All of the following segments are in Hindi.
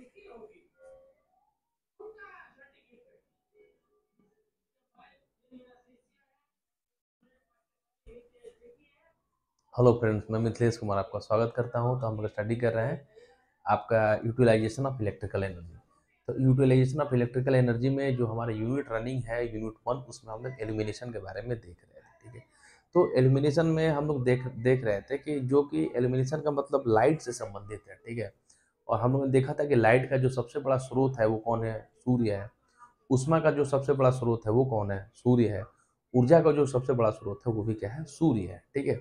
हेलो फ्रेंड्स, मैं मिथिलेश कुमार आपका स्वागत करता हूं। तो हम लोग स्टडी कर रहे हैं आपका यूटिलाइजेशन ऑफ इलेक्ट्रिकल एनर्जी। तो यूटिलाइजेशन ऑफ इलेक्ट्रिकल एनर्जी में जो हमारा यूनिट रनिंग है यूनिट 1, उसमें हम लोग एल्यूमिनेशन के बारे में देख रहे थे। ठीक है, तो एल्यूमिनेशन में हम लोग देख रहे थे कि जो कि एल्यूमिनेशन का मतलब लाइट से संबंधित है। ठीक है, और हम लोगों ने देखा था कि लाइट का जो सबसे बड़ा स्रोत है वो कौन है? सूर्य है। उष्मा का जो सबसे बड़ा स्रोत है वो कौन है? सूर्य है। ऊर्जा का जो सबसे बड़ा स्रोत है वो भी क्या है? सूर्य है। ठीक है,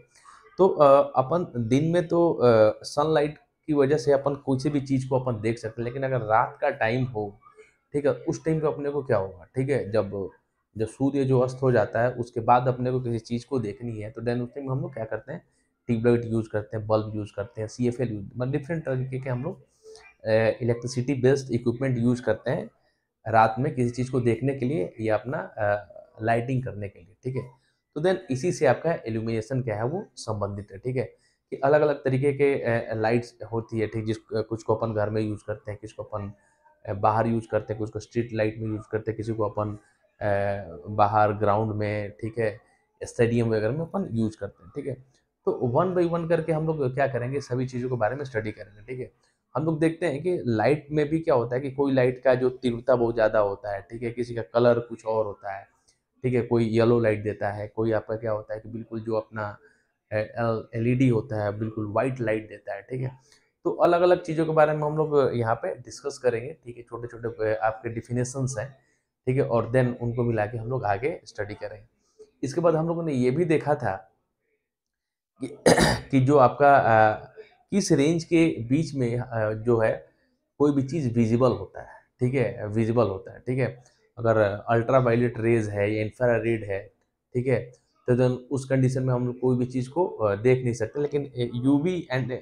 तो अपन दिन में तो सनलाइट की वजह से अपन किसी भी चीज़ को अपन देख सकते हैं, लेकिन अगर रात का टाइम हो, ठीक है, उस टाइम पे अपने को क्या होगा? ठीक है, जब जब सूर्य जो अस्त हो जाता है उसके बाद अपने को किसी चीज़ को देखनी है, तो देन उस टाइम हम लोग क्या करते हैं? ट्यूबलाइट यूज़ करते हैं, बल्ब यूज़ करते हैं, सीएफएल यूज़, मतलब डिफरेंट तरीके के हम लोग इलेक्ट्रिसिटी बेस्ड इक्विपमेंट यूज़ करते हैं रात में किसी चीज़ को देखने के लिए या अपना लाइटिंग करने के लिए। ठीक है, तो देन इसी से आपका इल्यूमिनेशन क्या है वो संबंधित है। ठीक है, कि अलग अलग तरीके के लाइट्स होती है। ठीक, कुछ को अपन घर में यूज़ करते हैं, किसी को अपन बाहर यूज़ करते हैं, कुछ को स्ट्रीट लाइट में यूज़ करते हैं, किसी को अपन बाहर ग्राउंड में, ठीक है, स्टेडियम वगैरह में अपन यूज़ करते हैं। ठीक है, तो वन बाई वन करके हम लोग क्या करेंगे? सभी चीज़ों के बारे में स्टडी करेंगे। ठीक है, हम लोग देखते हैं कि लाइट में भी क्या होता है कि कोई लाइट का जो तीव्रता बहुत ज़्यादा होता है, ठीक है, किसी का कलर कुछ और होता है। ठीक है, कोई येलो लाइट देता है, कोई आपका क्या होता है कि बिल्कुल जो अपना एलईडी होता है बिल्कुल वाइट लाइट देता है। ठीक है, तो अलग अलग चीज़ों के बारे में हम लोग यहाँ पे डिस्कस करेंगे। ठीक है, छोटे छोटे आपके डिफिनेशंस हैं। ठीक है, और देन उनको मिला के हम लोग आगे स्टडी करेंगे। इसके बाद हम लोगों ने ये भी देखा था कि कि जो आपका किस रेंज के बीच में जो है कोई भी चीज़ विजिबल होता है। ठीक है, विजिबल होता है। ठीक है, अगर अल्ट्रा वायलेट रेज है या इंफ्रारेड है, ठीक है, तो देन उस कंडीशन में हम लोग कोई भी चीज़ को देख नहीं सकते, लेकिन यूवी एंड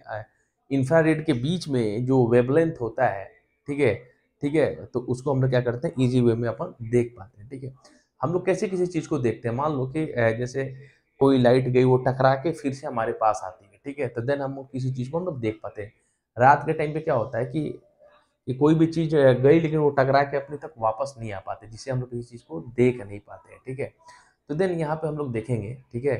इंफ्रारेड के बीच में जो वेवलेंथ होता है, ठीक है, ठीक है, तो उसको हम लोग क्या करते हैं? इजी वे में अपन देख पाते हैं। ठीक है, हम लोग कैसे किसी चीज़ को देखते हैं? मान लो कि जैसे कोई लाइट गई, वो टकरा के फिर से हमारे पास आती है। ठीक है, तो देन हम लोग किसी चीज़ को हम लोग देख पाते हैं। रात के टाइम पे क्या होता है कि कोई भी चीज़ गई, लेकिन वो टकरा के अपने तक वापस नहीं आ पाते, जिससे हम लोग किसी चीज़ को देख नहीं पाते हैं। ठीक है, तो देन यहाँ पे हम लोग देखेंगे, ठीक है,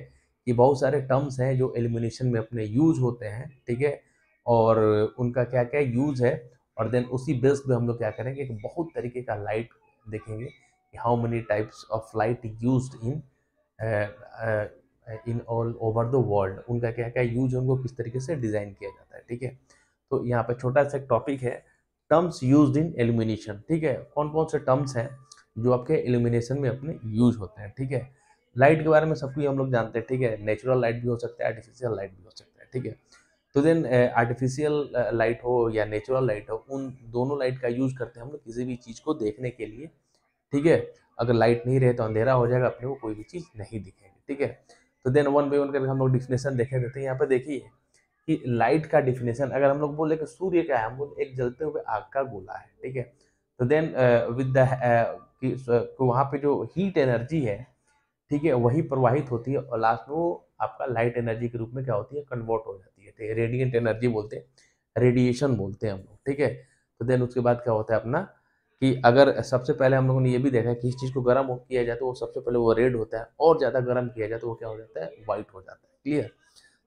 कि बहुत सारे टर्म्स हैं जो इल्यूमिनेशन में अपने यूज़ होते हैं। ठीक है, और उनका क्या-क्या यूज़ है, और देन उसी बेस पे हम लोग क्या करेंगे? एक बहुत तरीके का लाइट देखेंगे कि how many types of light used in all over the world. उनका क्या-क्या यूज़ है, उनको किस तरीके से डिज़ाइन किया जाता है। ठीक है, तो यहाँ पे छोटा-सा एक टॉपिक है, टर्म्स यूज्ड इन इल्यूमिनेशन। ठीक है, कौन-कौन से टर्म्स हैं जो आपके इल्यूमिनेशन में अपने यूज़ होते हैं। ठीक है, लाइट के बारे में सब कुछ हम लोग जानते हैं। ठीक है, नेचुरल लाइट भी हो सकता है, आर्टिफिशियल लाइट भी हो सकता है। ठीक है, तो देन आर्टिफिशियल लाइट हो या नेचुरल लाइट हो, उन दोनों लाइट का यूज़ करते हैं हम लोग किसी भी चीज़ को देखने के लिए। ठीक है, अगर लाइट नहीं रहे तो अंधेरा हो जाएगा, अपने को कोई भी चीज़ नहीं दिखेगी। ठीक है, तो देन वन बाय वन करके हम लोग डेफिनेशन देखे देते हैं। यहाँ पे देखिए कि लाइट का डेफिनेशन, अगर हम लोग बोले कि सूर्य क्या है, हम बोले एक जलते हुए आग का गोला है। ठीक है, तो देन विद द तो वहाँ पे जो हीट एनर्जी है, ठीक है, वही प्रवाहित होती है और लास्ट में वो आपका लाइट एनर्जी के रूप में क्या होती है? कन्वर्ट हो जाती है। ठीक है, रेडिएंट एनर्जी बोलते हैं, रेडिएशन बोलते हैं हम लोग। ठीक है, तो देन उसके बाद क्या होता है अपना कि अगर सबसे पहले हम लोगों ने ये भी देखा है कि इस चीज़ को गर्म किया जाए तो वो सबसे पहले वो रेड होता है, और ज़्यादा गर्म किया जाए तो वो क्या हो जाता है? व्हाइट हो जाता है। क्लियर?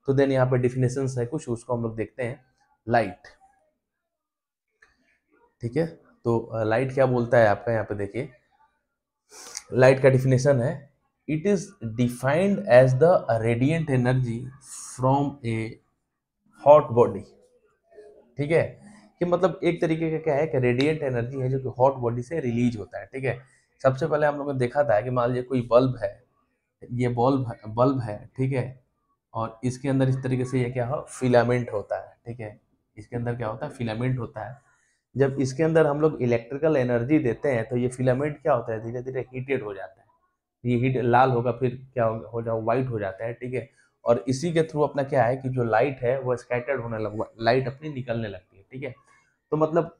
तो देन यहाँ पे डिफिनेशंस है कुछ, उसको हम लोग देखते हैं। लाइट, ठीक है, तो लाइट क्या बोलता है आपका? यहाँ पे देखिए, लाइट का डिफिनेशन है, it is defined as the radiant energy from a hot body. ठीक है, कि मतलब एक तरीके का क्या है कि रेडिएंट एनर्जी है जो कि हॉट बॉडी से रिलीज होता है। ठीक है, सबसे पहले हम लोगों ने देखा था कि मान लीजिए कोई बल्ब है, ये बल्ब है, ठीक है, और इसके अंदर इस तरीके से ये क्या हो? फिलामेंट होता है। ठीक है, इसके अंदर क्या होता है? फिलामेंट होता है। जब इसके अंदर हम लोग इलेक्ट्रिकल एनर्जी देते हैं तो ये फिलामेंट क्या होता है? धीरे धीरे हीटेड हो जाता है। ये हीट लाल होगा, फिर क्या हो जाओ व्हाइट हो जाता है। ठीक है, और इसी के थ्रू अपना क्या है कि जो लाइट है वो स्कैटर्ड होने लग, लाइट अपनी निकलने लगती है। ठीक है, तो मतलब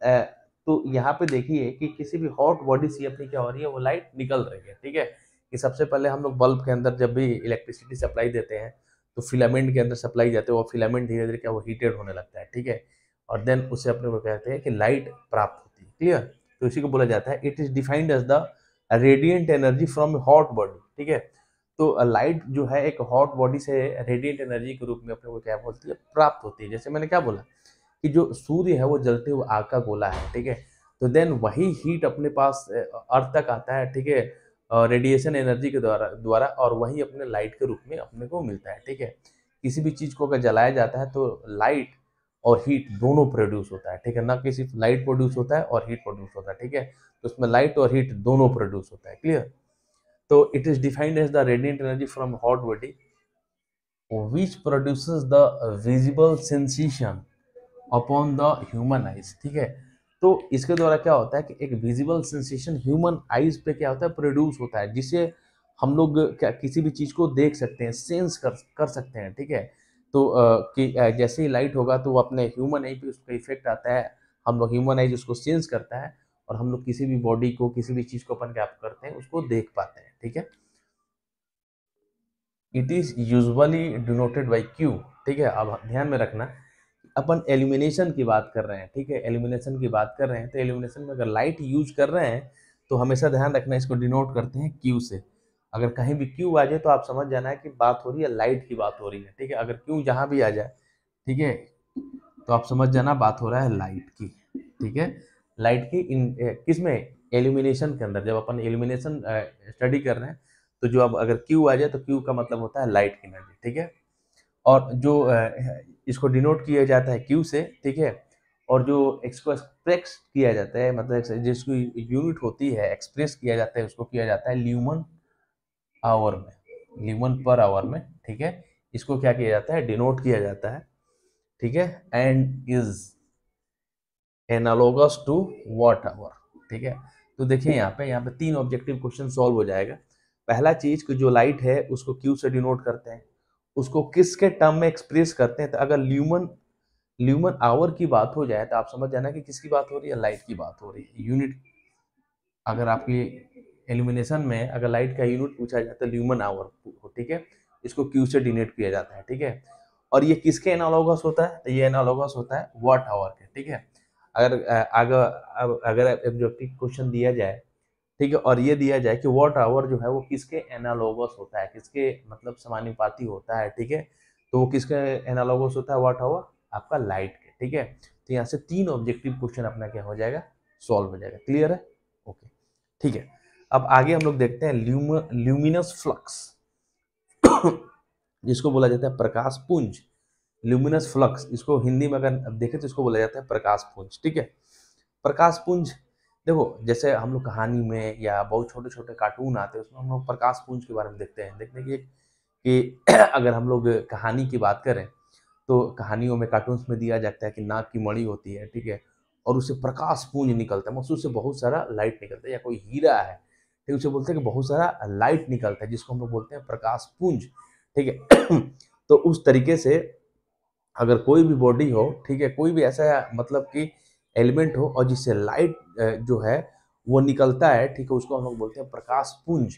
तो यहाँ पे देखिए कि किसी भी हॉट बॉडी से अपनी क्या हो रही है? वो लाइट निकल रही है। ठीक है, कि सबसे पहले हम लोग बल्ब के अंदर जब भी इलेक्ट्रिसिटी सप्लाई देते हैं तो फिलामेंट के अंदर सप्लाई जाते हैं, वो फिलामेंट धीरे धीरे क्या वो हीटेड होने लगता है। ठीक है, और देन उसे अपने को कहते हैं कि लाइट प्राप्त होती है। क्लियर? तो इसी को बोला जाता है it is defined as the radiant energy from hot body. ठीक है? तो लाइट जो है एक हॉट बॉडी से रेडिएंट एनर्जी के रूप में अपने को क्या बोलती है, प्राप्त होती है। जैसे मैंने क्या बोला कि जो सूर्य है वो जलते हुए आग का गोला है। ठीक है? तो देन वही हीट अपने पास अर्थ तक आता है। ठीक है? रेडिएशन एनर्जी के द्वारा द्वारा और वही अपने लाइट के रूप में अपने को मिलता है। ठीक है? किसी भी चीज को अगर जलाया जाता है तो लाइट और हीट दोनों प्रोड्यूस होता है। ठीक है? ना कि सिर्फ लाइट प्रोड्यूस होता है और हीट प्रोड्यूस होता है। ठीक है? तो उसमें लाइट और हीट दोनों प्रोड्यूस होता है। क्लियर? तो it is defined as the radiant energy from hot body which produces the visible sensation upon the human eyes. ठीक है? तो इसके द्वारा क्या होता है कि एक विजिबल सेंसेशन ह्यूमन आइज पे क्या होता है, प्रोड्यूस होता है, जिससे हम लोग क्या किसी भी चीज को देख सकते हैं, सेंस कर सकते हैं। ठीक है? तो जैसे ही लाइट होगा तो वो अपने ह्यूमन आई पे उसका इफेक्ट आता है, हम लोग ह्यूमन आइज उसको सेंस करता है और हम लोग किसी भी बॉडी को, किसी भी चीज को अपन क्या करते हैं, उसको देख पाते हैं। ठीक है? It is usually denoted by Q. ठीक है? अब ध्यान में रखना, अपन एल्यूमिनेशन की बात कर रहे हैं। ठीक है? एल्यूमिनेशन की बात कर रहे हैं तो एल्यूमिनेशन में अगर लाइट यूज कर रहे हैं तो हमेशा ध्यान रखना, इसको डिनोट करते हैं क्यू से। अगर कहीं भी क्यू आ जाए तो आप समझ जाना है कि बात हो रही है लाइट की, बात हो रही है। ठीक है? अगर क्यू जहां भी आ जाए, ठीक है, तो आप समझ जाना बात हो रहा है लाइट की। ठीक है? लाइट की इन किस में, एल्यूमिनेशन के अंदर। जब अपन एल्यूमिनेशन स्टडी कर रहे हैं तो जो अब अगर क्यू आ जाए तो क्यू का मतलब होता है लाइट की एनर्जी। ठीक है? और जो इसको डिनोट किया जाता है क्यू से। ठीक है? और जो इसको एक्सप्रेस किया जाता है, मतलब जिसकी यूनिट होती है, एक्सप्रेस किया जाता है, उसको किया जाता है ल्यूमन आवर में, ल्यूमन पर आवर में। ठीक है? इसको क्या किया जाता है, डिनोट किया जाता है। ठीक है? And is analogous to watt hour. ठीक है? तो देखिए यहाँ पे 3 ऑब्जेक्टिव क्वेश्चन सॉल्व हो जाएगा। पहला चीज कि जो लाइट है उसको क्यू से डिनोट करते हैं, उसको किसके टर्म में एक्सप्रेस करते हैं। तो अगर ल्यूमन ल्यूमन आवर की बात हो जाए तो आप समझ जाना कि किसकी बात हो रही है, लाइट की बात हो रही है। यूनिट अगर आपकी एल्यूमिनेशन में अगर लाइट का यूनिट पूछा जाए तो ल्यूमन आवर। ठीक है? इसको क्यू से डिनोट किया जाता है। ठीक है? और ये किसके एनालोगस होता है, तो ये एनालोगस होता है वॉट आवर के। ठीक है? अगर ऑब्जेक्टिव क्वेश्चन दिया जाए, ठीक है, और ये दिया जाए कि वॉट आवर जो है वो किसके एनालोगस होता है, किसके मतलब समानुपाती होता है। ठीक है? तो वो किसके एनालोगस होता है, वॉट आवर, आपका लाइट के। ठीक है? तो यहाँ से 3 ऑब्जेक्टिव क्वेश्चन अपना क्या हो जाएगा, सॉल्व हो जाएगा। क्लियर है? ओके, ठीक है। अब आगे हम लोग देखते हैं ल्यूमिनस फ्लक्स जिसको बोला जाता है प्रकाश पुंज। ल्यूमिनस फ्लक्स, इसको हिंदी में अगर देखें तो इसको बोला जाता है प्रकाश पुंज। ठीक है? प्रकाश पुंज, देखो जैसे हम लोग कहानी में या बहुत छोटे छोटे कार्टून आते हैं उसमें हम लोग प्रकाश पुंज के बारे में देखते हैं। देखने की कि अगर हम लोग कहानी की बात करें तो कहानियों में, कार्टून्स में दिया जाता है कि नाग की मणि होती है। ठीक है? और उससे प्रकाश पुंज निकलता है, मतलब उससे बहुत सारा लाइट निकलता है, या कोई हीरा है, ठीक, उसे बोलते हैं कि बहुत सारा लाइट निकलता है, जिसको हम लोग बोलते हैं प्रकाश पुंज। ठीक है? तो उस तरीके से अगर कोई भी बॉडी हो, ठीक है, कोई भी ऐसा मतलब कि एलिमेंट हो और जिससे लाइट जो है वो निकलता है, ठीक है, उसको हम लोग बोलते हैं प्रकाश पुंज।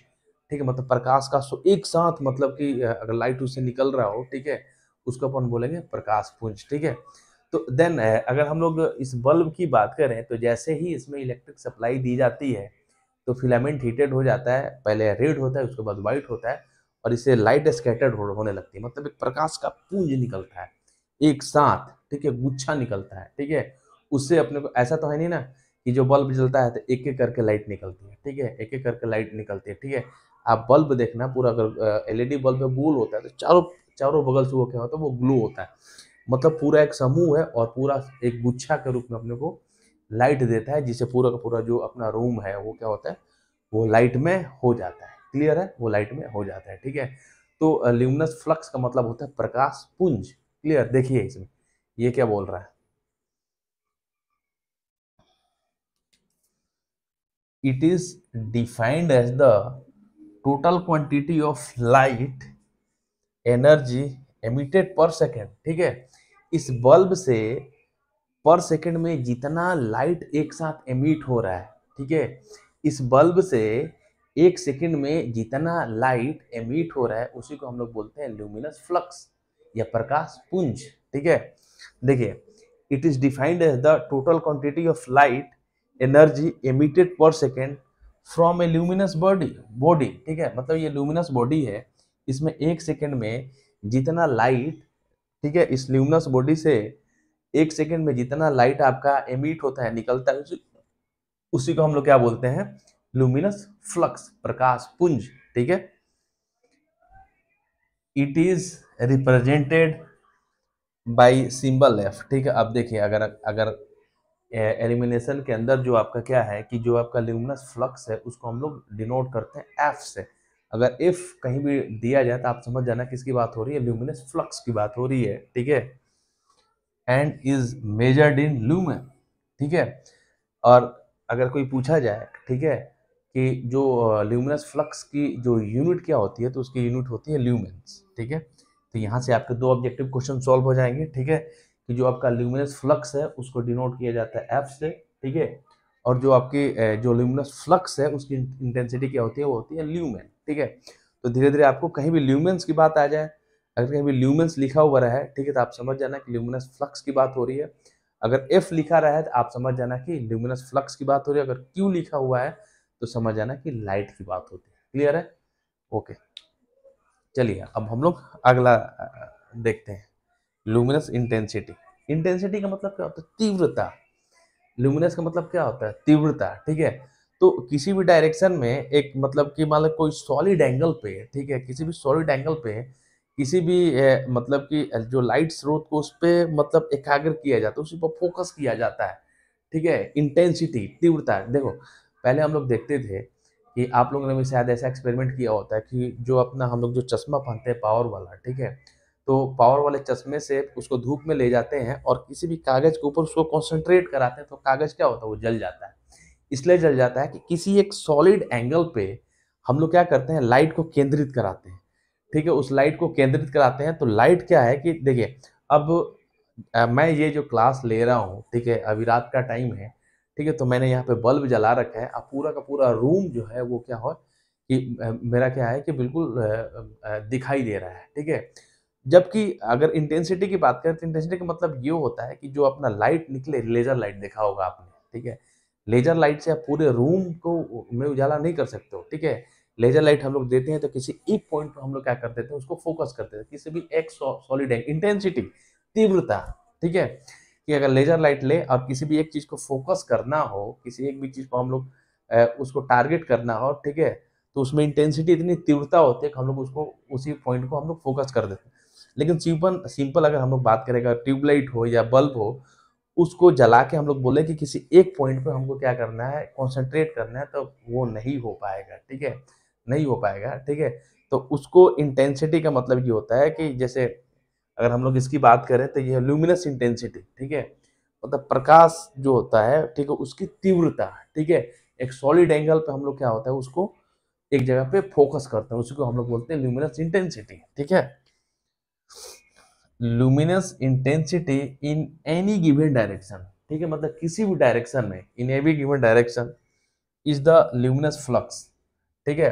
ठीक है? मतलब प्रकाश का एक साथ, मतलब कि अगर लाइट उससे निकल रहा हो, ठीक है, उसको अपन बोलेंगे प्रकाश पुंज। ठीक है? तो देन अगर हम लोग इस बल्ब की बात करें तो जैसे ही इसमें इलेक्ट्रिक सप्लाई दी जाती है तो फिलामेंट हीटेड हो जाता है, पहले रेड होता है, उसके बाद व्हाइट होता है, और इससे लाइट स्कैटर्ड होने लगती है, मतलब एक प्रकाश का पुंज निकलता है एक साथ। ठीक है? गुच्छा निकलता है। ठीक है? उससे अपने को ऐसा तो है नहीं ना कि जो बल्ब जलता है तो एक एक करके लाइट निकलती है। ठीक है? एक एक करके लाइट निकलती है। ठीक है? आप बल्ब देखना पूरा, अगर एलईडी बल्ब में गोल होता है तो चारों चारों बगल से वो क्या होता है, वो ग्लो होता है, मतलब पूरा एक समूह है और पूरा एक गुच्छा के रूप में अपने को लाइट देता है, जिससे पूरा का पूरा जो अपना रूम है वो क्या होता है, वो लाइट में हो जाता है। क्लियर है? वो लाइट में हो जाता है। ठीक है? तो ल्यूमिनस फ्लक्स का मतलब होता है प्रकाश पुंज। क्लियर? देखिए इसमें ये क्या बोल रहा है, it is defined as the total quantity of light energy emitted per second. ठीक है? इस बल्ब से पर सेकंड में जितना लाइट एक साथ एमिट हो रहा है, ठीक है, इस बल्ब से एक सेकंड में जितना लाइट एमिट हो रहा है उसी को हम लोग बोलते हैं ल्यूमिनस फ्लक्स या प्रकाश पुंज। ठीक है? देखिए, it is defined as the total quantity of light energy emitted per second from a luminous body. ठीक है, मतलब ये ल्यूमिनस बॉडी है, इसमें एक सेकेंड में जितना लाइट, ठीक है, इस ल्यूमिनस बॉडी से एक सेकेंड में जितना लाइट आपका एमिट होता है, निकलता है, उसी को हम लोग क्या बोलते हैं, ल्यूमिनस फ्लक्स, प्रकाश पुंज। ठीक है, it is represented by symbol F. ठीक है, अब देखिए अगर अगर एलिमिनेशन के अंदर जो आपका क्या है कि जो आपका ल्यूमिनस फ्लक्स है उसको हम लोग डिनोट करते हैं एफ से। अगर एफ कहीं भी दिया जाए तो आप समझ जाना किसकी बात हो रही है, ल्यूमिनस फ्लक्स की बात हो रही है। ठीक है, and is measured in lumen. ठीक है, और अगर कोई पूछा जाए, ठीक है, कि जो ल्यूमिनस फ्लक्स की जो यूनिट क्या होती है, तो उसकी यूनिट होती है ल्यूमेंस। ठीक है, तो यहाँ से आपके दो ऑब्जेक्टिव क्वेश्चन सॉल्व हो जाएंगे। ठीक है, कि जो आपका ल्यूमिनस फ्लक्स है उसको डिनोट किया जाता है एफ से। ठीक है, और जो आपकी जो ल्यूमिनस फ्लक्स है उसकी इंटेंसिटी क्या होती है, वो होती है ल्यूमेन। ठीक है, तो धीरे धीरे आपको कहीं भी ल्यूमेंस की बात आ जाए, अगर कहीं भी ल्यूमेंस लिखा हुआ रहा है, ठीक है, तो आप समझ जाना कि ल्यूमिनस फ्लक्स की बात हो रही है। अगर एफ लिखा रहा है तो आप समझ जाना कि ल्यूमिनस फ्लक्स की बात हो रही है। अगर क्यू लिखा हुआ है तो समझ जाना कि लाइट की बात होती है। क्लियर है? ओके, चलिए अब हम लोग अगला देखते हैं, लुमिनस इंटेंसिटी। इंटेंसिटी का मतलब क्या होता है, तीव्रता। लुमिनस का मतलब क्या होता है, तीव्रता। ठीक है, तो किसी भी डायरेक्शन में एक मतलब कि मान लो कोई सॉलिड एंगल पे, ठीक है, किसी भी सॉलिड एंगल पे किसी भी मतलब कि जो लाइट स्रोत को उस पर मतलब एकाग्र किया जाता है, उसी पर फोकस किया जाता है। ठीक है, इंटेंसिटी, तीव्रता। देखो पहले हम लोग देखते थे कि आप लोगों ने भी शायद ऐसा एक्सपेरिमेंट किया होता है कि जो अपना हम लोग जो चश्मा पहनते हैं पावर वाला, ठीक है, तो पावर वाले चश्मे से उसको धूप में ले जाते हैं और किसी भी कागज के ऊपर उसको कॉन्सेंट्रेट कराते हैं, तो कागज क्या होता है, वो जल जाता है। इसलिए जल जाता है कि किसी एक सॉलिड एंगल पे हम लोग क्या करते हैं, लाइट को केंद्रित कराते हैं। ठीक है, उस लाइट को केंद्रित कराते हैं तो लाइट क्या है कि देखिए, अब मैं ये जो क्लास ले रहा हूँ, ठीक है, अभी रात का टाइम है, ठीक है, तो मैंने यहाँ पे बल्ब जला रखा है। अब पूरा का पूरा रूम जो है वो क्या हो कि मेरा क्या है कि बिल्कुल दिखाई दे रहा है। ठीक है, जबकि अगर इंटेंसिटी की बात करें तो इंटेंसिटी का मतलब ये होता है कि जो अपना लाइट निकले, लेजर लाइट देखा होगा आपने। ठीक है, लेजर लाइट से आप पूरे रूम को में उजाला नहीं कर सकते हो। ठीक है, लेजर लाइट हम लोग देते हैं तो किसी एक पॉइंट पर हम लोग क्या कर देते हैं, उसको फोकस करते हैं, किसी भी एक सॉलिड इंटेंसिटी, तीव्रता। ठीक है, कि अगर लेजर लाइट ले और किसी भी एक चीज को फोकस करना हो, किसी एक भी चीज को हम लोग उसको टारगेट करना हो, ठीक है, तो उसमें इंटेंसिटी इतनी तीव्रता होती है कि हम लोग उसको उसी पॉइंट को हम लोग फोकस कर देते हैं। लेकिन सिंपल सिंपल अगर हम लोग बात करेंगे, ट्यूबलाइट हो या बल्ब हो, उसको जला के हम लोग बोले कि किसी एक पॉइंट पे हमको क्या करना है, कंसंट्रेट करना है, तो वो नहीं हो पाएगा। ठीक है, नहीं हो पाएगा। ठीक है, तो उसको इंटेंसिटी का मतलब ये होता है कि जैसे अगर हम लोग इसकी बात करें तो ये ल्यूमिनस इंटेंसिटी। ठीक है, मतलब प्रकाश जो होता है, ठीक है, उसकी तीव्रता। ठीक है, एक सॉलिड एंगल पे हम लोग क्या होता है, उसको एक जगह पे फोकस करते हैं, उसी को हम लोग बोलते हैं ल्यूमिनस इंटेंसिटी। ठीक है, luminous intensity in any given direction. ठीक है, मतलब किसी भी डायरेक्शन में, in any given direction is the luminous flux. ठीक है,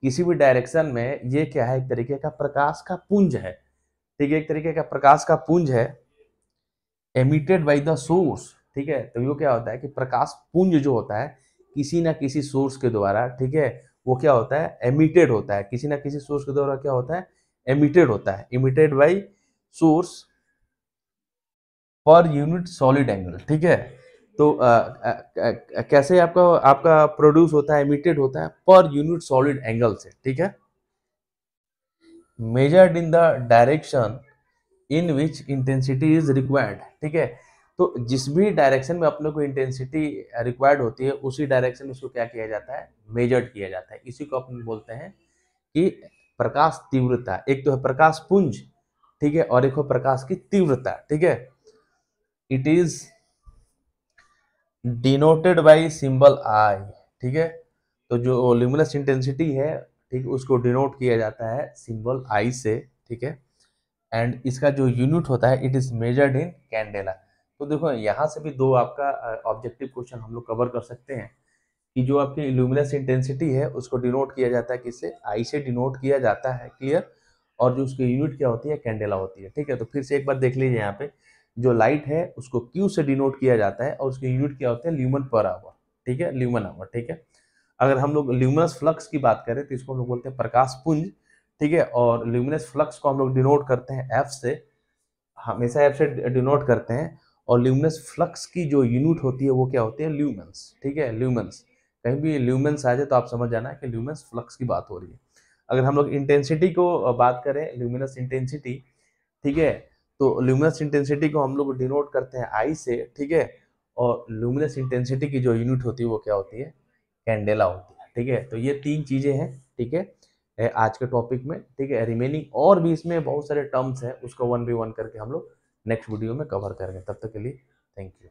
किसी भी डायरेक्शन में ये क्या है, एक तरीके का प्रकाश का पुंज है। ठीक है, एक तरीके का प्रकाश का पुंज है, एमिटेड बाय द सोर्स। ठीक है, तो ये क्या होता है कि प्रकाश पुंज जो होता है किसी ना किसी सोर्स के द्वारा, ठीक है, वो क्या होता है, एमिटेड होता है, किसी ना किसी सोर्स के द्वारा क्या होता है, एमिटेड होता है, emitted by source per unit solid angle. ठीक है, तो कैसे आपका आपका प्रोड्यूस होता है, एमिटेड होता है पर यूनिट सॉलिड एंगल से। ठीक है, measured in the direction in which intensity is required. ठीक है, तो जिस भी डायरेक्शन में अपने को इंटेंसिटी रिक्वायर्ड होती है, उसी डायरेक्शन में उसको क्या किया जाता है, मेजर्ड किया जाता है। इसी को अपन बोलते हैं कि प्रकाश तीव्रता। एक तो है प्रकाश पुंज, ठीक है, और एक हो प्रकाश की तीव्रता। ठीक है, it is denoted by symbol I. ठीक है, तो जो ल्यूमिनस इंटेंसिटी है, ठीक, उसको डिनोट किया जाता है सिंबल आई से। ठीक है, एंड इसका जो यूनिट होता है, it is measured in candela. तो देखो यहाँ से भी दो आपका ऑब्जेक्टिव क्वेश्चन हम लोग कवर कर सकते हैं कि जो आपकी ल्यूमिनस इंटेंसिटी है उसको डिनोट किया जाता है किससे, आई से डिनोट किया जाता है। क्लियर, और जो उसकी यूनिट क्या होती है, कैंडेला होती है। ठीक है, तो फिर से एक बार देख लीजिए यहाँ पे, जो लाइट है उसको Q से डिनोट किया जाता है और उसके यूनिट क्या होते हैं, ल्यूमन पर आवर, ठीक है, ल्यूमन आवर, ठीक है। अगर हम लोग ल्यूमिनस फ्लक्स की बात करें तो इसको हम लोग बोलते हैं प्रकाश पुंज, ठीक है, और ल्यूमिनस फ्लक्स को हम लोग डिनोट करते हैं एफ से, हमेशा एफ से डिनोट करते हैं। और ल्यूमिनस फ्लक्स की जो यूनिट होती है वो क्या होती है, ल्यूमेंस, ठीक है, ल्यूमेंस। कहीं भी ल्यूमेंस आ जाए तो आप समझ जाना कि ल्यूमिनस फ्लक्स की बात हो रही है। अगर हम लोग इंटेंसिटी को बात करें, ल्यूमिनस इंटेंसिटी, ठीक है, तो ल्यूमिनस इंटेंसिटी को हम लोग डिनोट करते हैं आई से, ठीक है, और ल्यूमिनस इंटेंसिटी की जो यूनिट होती है वो क्या होती है, कैंडेला होती है, ठीक है। तो ये 3 चीजें हैं, ठीक है, आज के टॉपिक में, ठीक है। रिमेनिंग और भी इसमें बहुत सारे टर्म्स हैं, उसको 1 by 1 करके हम लोग नेक्स्ट वीडियो में कवर करेंगे। तब तक के लिए थैंक यू।